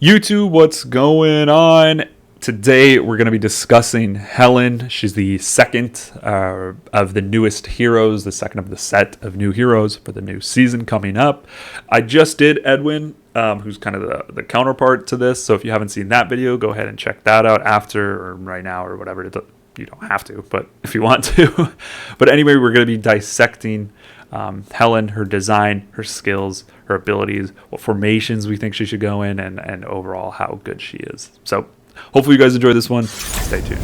YouTube, what's going on? Today we're going to be discussing Helen. She's the second of the newest heroes, the second of the set of new heroes for the new season coming up. I just did Edwin, who's kind of the counterpart to this. So if you haven't seen that video, go ahead and check that out after or right now or whatever. You don't have to, but if you want to. But anyway, we're going to be dissecting Helen, her design, her skills, her abilities, what formations we think she should go in, and overall how good she is. So hopefully you guys enjoy this one. Stay tuned.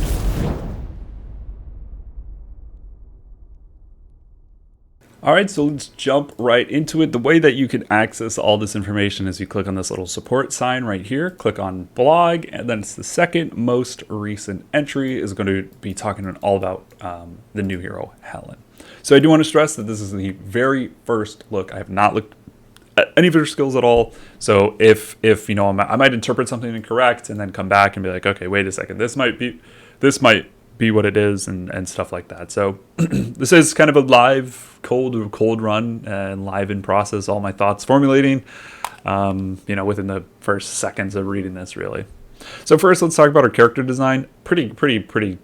All right, so let's jump right into it. The way that you can access all this information is you click on this little support sign right here, click on blog, and then it's the second most recent entry is going to be talking all about the new hero, Helen. So I do want to stress that this is the very first look. I have not looked at any of her skills at all. So if you know, I might interpret something incorrect and then come back and be like, okay, wait a second, this might be what it is, and stuff like that. So this is kind of a live cold run and live in process. All my thoughts formulating, within the first seconds of reading this, really. So first, let's talk about her character design. Pretty. Pretty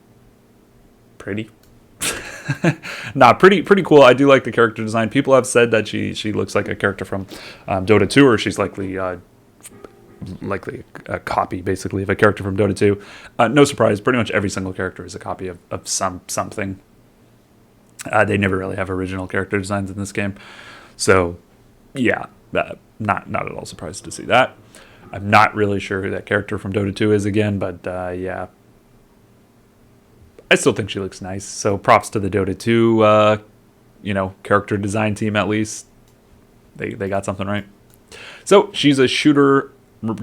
cool. I do like the character design. People have said that she looks like a character from Dota 2, or she's likely a copy, basically, of a character from Dota 2. No surprise, pretty much every single character is a copy of something. They never really have original character designs in this game. So, yeah, not at all surprised to see that. I'm not really sure who that character from Dota 2 is again, but yeah. I still think she looks nice. So props to the Dota 2, character design team, at least. They got something right. So she's a shooter,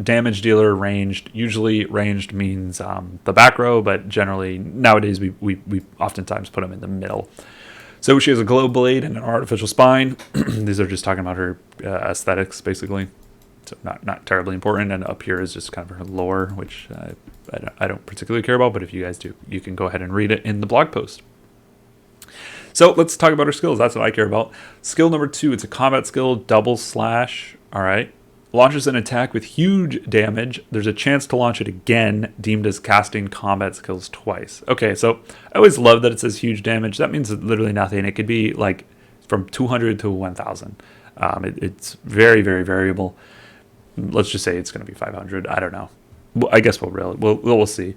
damage dealer, ranged. Usually ranged means the back row, but generally nowadays we oftentimes put them in the middle. So she has a glow blade and an artificial spine. These are just talking about her aesthetics, basically. So not terribly important. And up here is just kind of her lore, which I don't particularly care about. But if you guys do, you can go ahead and read it in the blog post. So let's talk about her skills. That's what I care about. Skill number 2, it's a combat skill, double slash. All right. Launches an attack with huge damage. There's a chance to launch it again, deemed as casting combat skills twice. Okay, so I always love that it says huge damage. That means literally nothing. It could be like from 200 to 1,000. It's very, very variable. Let's just say it's going to be 500. I don't know. Well, I guess we'll see.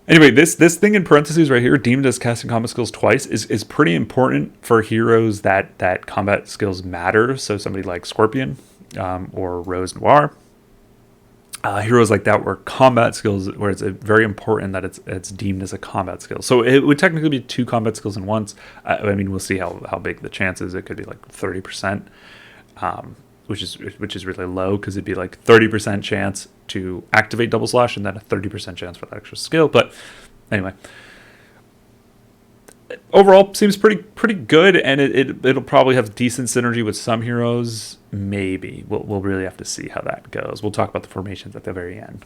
Anyway, this thing in parentheses right here, deemed as casting combat skills twice, is pretty important for heroes that combat skills matter. So somebody like Scorpion or Rose Noir. Heroes like that where combat skills, where it's very important that it's deemed as a combat skill. So it would technically be 2 combat skills in once. I mean, we'll see how big the chance is. It could be like 30%. Which is really low, because it'd be like 30% chance to activate double slash and then a 30% chance for that extra skill. But anyway, overall seems pretty good, and it'll probably have decent synergy with some heroes. Maybe we'll really have to see how that goes. We'll talk about the formations at the very end.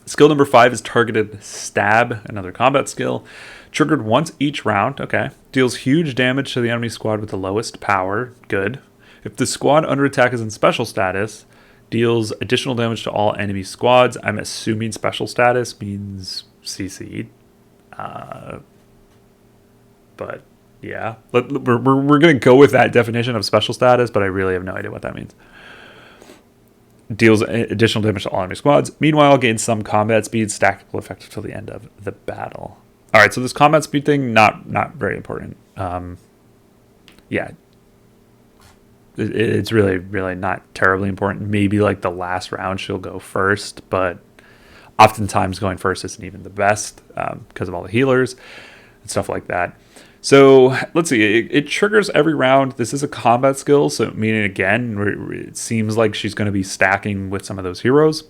Skill number 5 is targeted stab, another combat skill. Triggered once each round. Okay, deals huge damage to the enemy squad with the lowest power. Good. If the squad under attack is in special status, deals additional damage to all enemy squads. I'm assuming special status means CC'd. But yeah, we're going to go with that definition of special status, but I really have no idea what that means. Deals additional damage to all enemy squads. Meanwhile, gains some combat speed, stackable effect until the end of the battle. All right, so this combat speed thing, not very important. Yeah. It's really not terribly important. Maybe like the last round she'll go first, but oftentimes going first isn't even the best because of all the healers and stuff like that. So let's see. It triggers every round. This is a combat skill, so meaning again, it seems like she's going to be stacking with some of those heroes.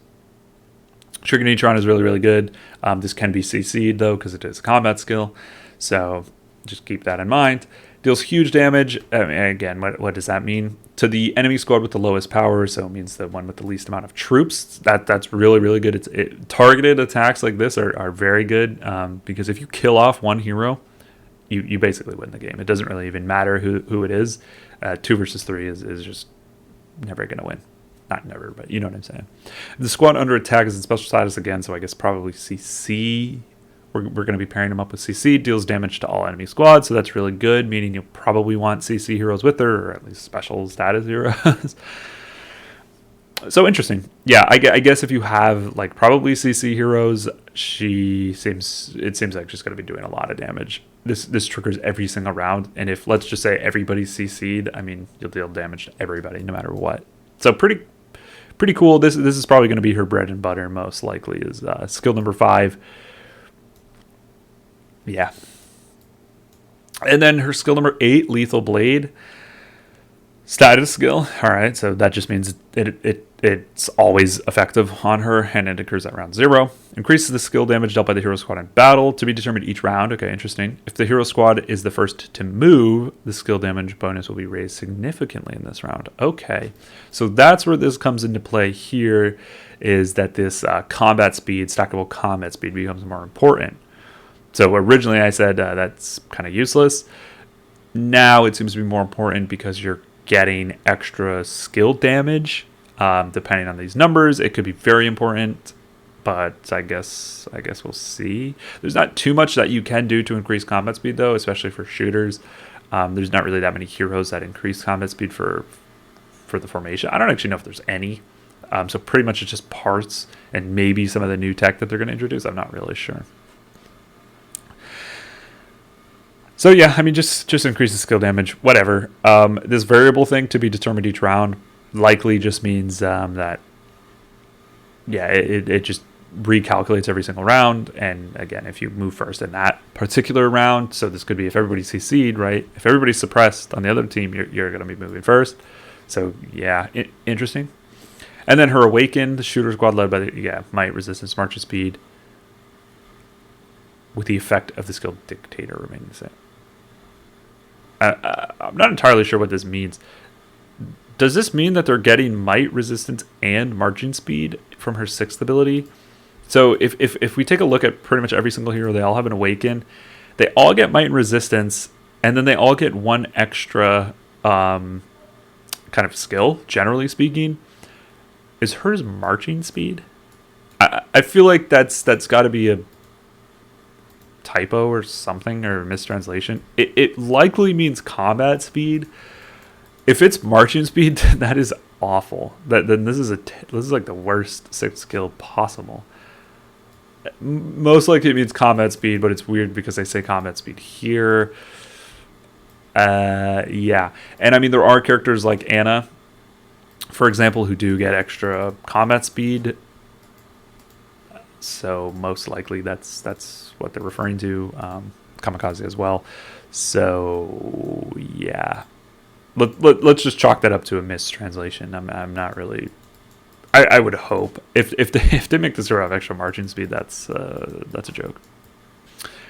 Triggering each round is really good. This can be CC'd though, because it is a combat skill. So just keep that in mind. Deals huge damage. I mean, again, what does that mean? To the enemy squad with the lowest power, so it means the one with the least amount of troops. That's really good. Targeted attacks like this are very good, because if you kill off one hero, you basically win the game. It doesn't really even matter who it is. 2 versus 3 is just never going to win. not never, but you know what I'm saying. The squad under attack is in special status again, so I guess probably CC. We're going to be pairing him up with CC. Deals damage to all enemy squads, so that's really good, meaning you'll probably want CC heroes with her, or at least special status heroes. So interesting. Yeah, I guess if you have like probably CC heroes, it seems like she's going to be doing a lot of damage. This triggers every single round, and if let's just say everybody's CC'd, I mean you'll deal damage to everybody no matter what. So pretty cool. This is probably going to be her bread and butter most likely is skill number 5. Yeah. And then her skill number 8, Lethal Blade. Status skill. All right, so that just means it's always effective on her, and it occurs at round 0. Increases the skill damage dealt by the hero squad in battle to be determined each round. Okay, interesting. If the hero squad is the first to move, the skill damage bonus will be raised significantly in this round. Okay, so that's where this comes into play here, is that this combat speed, stackable combat speed, becomes more important. So originally I said that's kind of useless. Now it seems to be more important because you're getting extra skill damage. Depending on these numbers, it could be very important, but I guess we'll see. There's not too much that you can do to increase combat speed, though, especially for shooters. There's not really that many heroes that increase combat speed for the formation. I don't actually know if there's any. So pretty much it's just parts and maybe some of the new tech that they're going to introduce. I'm not really sure. So yeah, I mean, just increase the skill damage, whatever. This variable thing to be determined each round likely just means that, yeah, it just recalculates every single round. And again, if you move first in that particular round, so this could be if everybody's CC'd, right? If everybody's suppressed on the other team, you're going to be moving first. So yeah, interesting. And then her Awaken, the shooter squad led by might, resistance, march, and speed, with the effect of the skill dictator remaining the same. I'm not entirely sure what this means. Does this mean that they're getting might, resistance, and marching speed from her 6th ability? So if we take a look at pretty much every single hero, they all have an Awaken. They all get might and resistance, and then they all get one extra kind of skill, generally speaking. Is hers marching speed? I feel like that's got to be a typo or something, or a mistranslation. It likely means combat speed. If it's marching speed, that is awful. Then this is like the worst 6th skill possible. Most likely it means combat speed, but it's weird because they say combat speed here. Yeah, and I mean there are characters like Anna, for example, who do get extra combat speed. So most likely that's what they're referring to. Kamikaze as well. So yeah, let's just chalk that up to a mistranslation. I'm not really. I would hope if they make this hero have extra marching speed, that's a joke.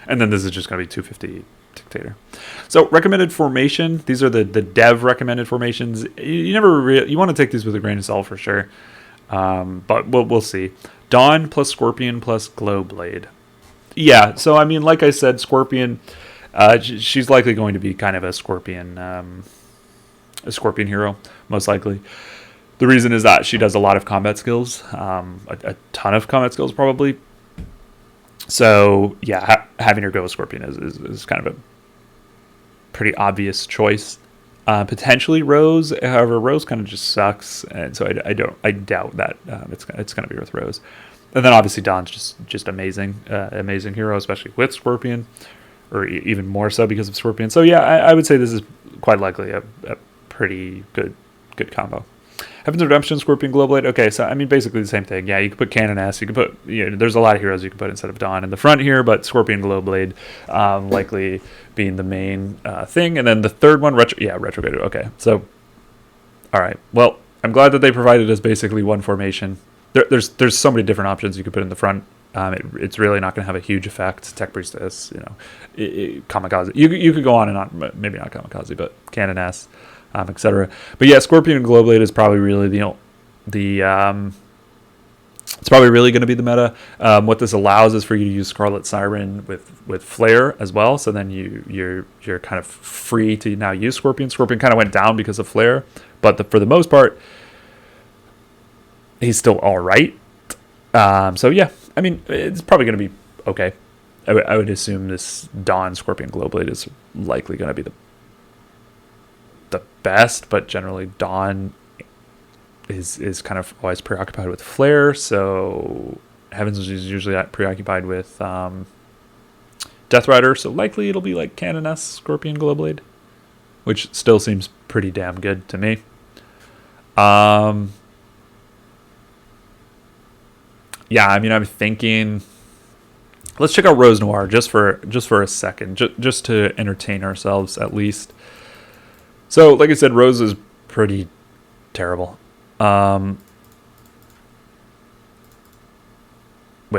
And then this is just going to be 250 dictator. So recommended formation. These are the dev recommended formations. You want to take these with a grain of salt for sure. But we'll see. Dawn plus Scorpion plus Glowblade. Yeah, so I mean, like I said, Scorpion, she's likely going to be kind of a Scorpion hero, most likely. The reason is that she does a lot of combat skills, a ton of combat skills probably. So yeah, having her go with Scorpion is kind of a pretty obvious choice. Potentially Rose, however, Rose kind of just sucks, and so I doubt that it's going to be with Rose. And then obviously Dawn's just amazing hero, especially with Scorpion, or even more so because of Scorpion. So yeah, I would say this is quite likely a pretty good combo. Heaven's Redemption, Scorpion, Glowblade. Okay, so I mean basically the same thing. Yeah, you could put Cannon S. You could put there's a lot of heroes you could put instead of Dawn in the front here, but Scorpion, Glowblade, likely being the main thing. And then the third one, Retrograde. Okay, so all right. Well, I'm glad that they provided us basically one formation. There's so many different options you could put in the front. It's really not going to have a huge effect. Tech Priestess, Kamikaze. You could go on and on. Maybe not Kamikaze, but Cannon S. Etc. But yeah, Scorpion and Glowblade is probably really it's probably really going to be the meta. What this allows is for you to use Scarlet Siren with Flare as well. So then you're kind of free to now use Scorpion. Scorpion kind of went down because of Flare, but for the most part, he's still all right. So yeah, I mean, it's probably going to be okay. I would assume this Dawn Scorpion Glowblade is likely going to be the best, but generally Dawn is kind of always preoccupied with Flare, so Heavens is usually preoccupied with Death Rider, so likely it'll be like Canoness Scorpion Glowblade, which still seems pretty damn good to me. Yeah, I mean, I'm thinking, let's check out Rose Noir just for a second, just to entertain ourselves at least. So, like I said, Rose is pretty terrible. Wait,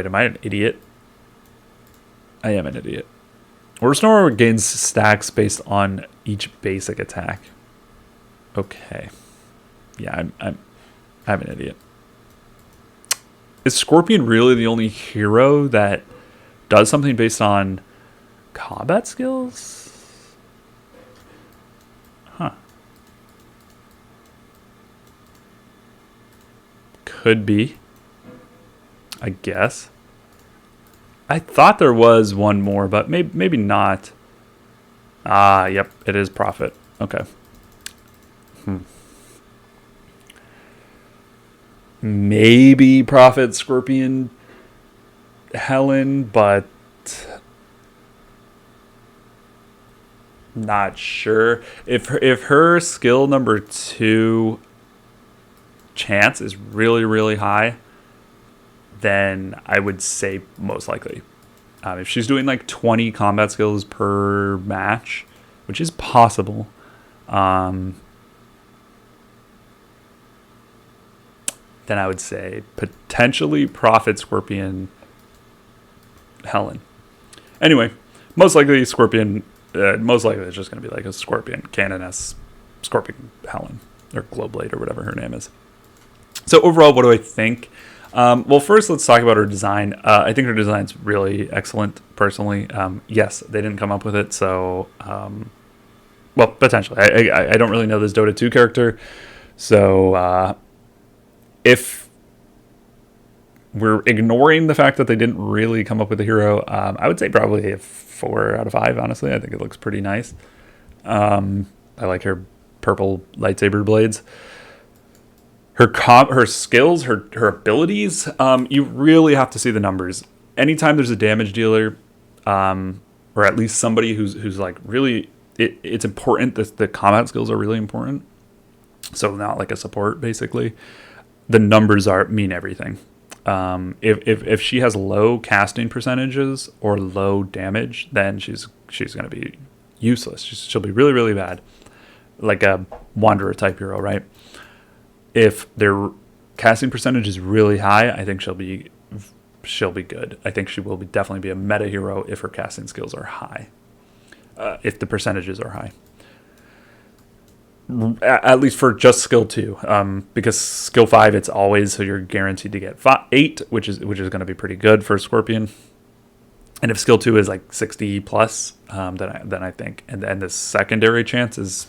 am I an idiot? I am an idiot. Rose Noir gains stacks based on each basic attack. Okay. Yeah, I'm an idiot. Is Scorpion really the only hero that does something based on combat skills? Huh. Could be. I guess. I thought there was one more, but maybe not. Ah, yep, it is Prophet. Okay. Maybe Prophet, Scorpion, Helen, but not sure. If her skill number 2 chance is really, really high, then I would say most likely. If she's doing like 20 combat skills per match, which is possible, then I would say potentially Prophet, Scorpion, Helen. Anyway, most likely Scorpion. Most likely it's just going to be like a Scorpion, Canoness, Scorpion, Helen, or Glowblade, or whatever her name is. So overall, what do I think? Well, first let's talk about her design. I think her design's really excellent, personally. Yes, they didn't come up with it, so well, potentially. I don't really know this Dota 2 character, so if we're ignoring the fact that they didn't really come up with a hero, I would say probably a 4 out of 5, honestly. I think it looks pretty nice. I like her purple lightsaber blades. Her skills, her abilities, you really have to see the numbers. Anytime there's a damage dealer, or at least somebody who's like really, it's important that the combat skills are really important. So not like a support, basically. The numbers mean everything. If she has low casting percentages or low damage, then she's going to be useless. She'll be really, really bad, like a Wanderer type hero, right? If their casting percentage is really high, I think she'll be good. I think she will definitely be a meta hero if her casting skills are high, if the percentages are high. At least for just skill 2, because skill 5 it's always, so you're guaranteed to get 8, which is going to be pretty good for Scorpion. And if skill 2 is like 60 plus, then I think, and then the secondary chance is,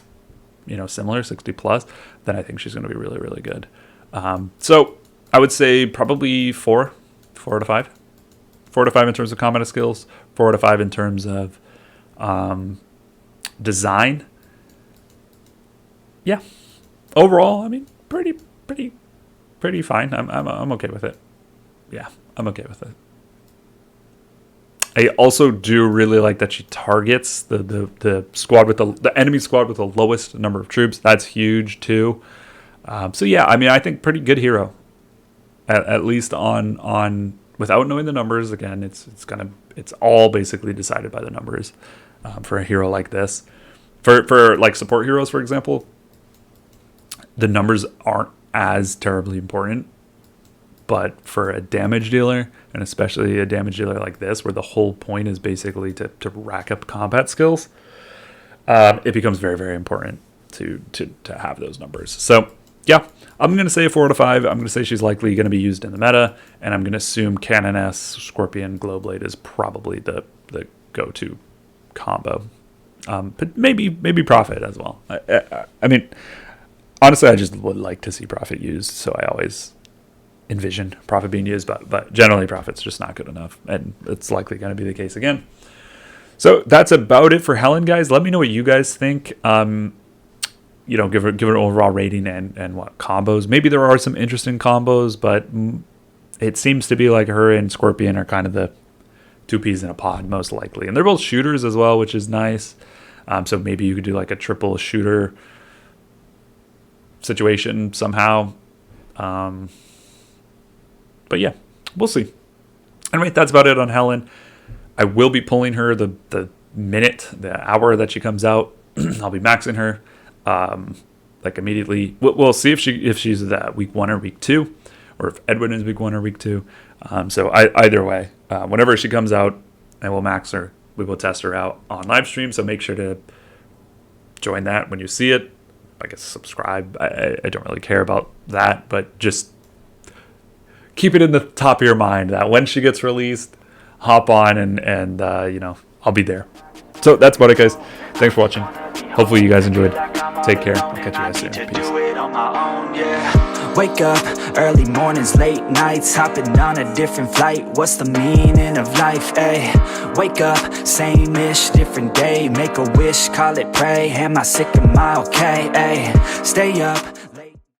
similar, 60 plus, then I think she's going to be really, really good. So I would say probably 4 out of 5, 4 to 5 in terms of combat skills, 4 out of 5 in terms of design. Yeah, overall, I mean, pretty fine. I'm okay with it. Yeah, I'm okay with it. I also do really like that she targets the squad with the enemy squad with the lowest number of troops. That's huge too. So yeah, I mean, I think pretty good hero. At least on without knowing the numbers. Again, it's all basically decided by the numbers for a hero like this. For like support heroes, for example, the numbers aren't as terribly important, but for a damage dealer, and especially a damage dealer like this, where the whole point is basically to rack up combat skills, it becomes very, very important to have those numbers. So yeah, I'm going to say a 4 out of 5. I'm going to say she's likely going to be used in the meta, and I'm going to assume Canoness, Scorpion, Glowblade is probably the go-to combo. But maybe Prophet as well. I mean, honestly, I just would like to see Prophet used, so I always envision Prophet being used, but generally Prophet's just not good enough, and it's likely going to be the case again. So that's about it for Helen, guys. Let me know what you guys think. Give her an overall rating and what combos. Maybe there are some interesting combos, but it seems to be like her and Scorpion are kind of the two peas in a pod, most likely. And they're both shooters as well, which is nice. So maybe you could do like a triple shooter situation somehow. But yeah, we'll see. Anyway, that's about it on Helen. I will be pulling her the hour that she comes out. I'll be maxing her like immediately. We'll see if she's that week 1 or week 2, or if Edwin is week 1 or week 2. So either way, whenever she comes out, I will max her. We will test her out on live stream. So make sure to join that when you see it. I guess subscribe. I don't really care about that, but just keep it in the top of your mind that when she gets released, hop on and I'll be there. So that's about it, guys. Thanks for watching. Hopefully you guys enjoyed. Take care. I'll catch you guys soon. Peace. Wake up, early mornings, late nights, hopping on a different flight. What's the meaning of life, ayy? Wake up, same-ish, different day. Make a wish, call it pray. Am I sick, am I okay, ayy? Stay up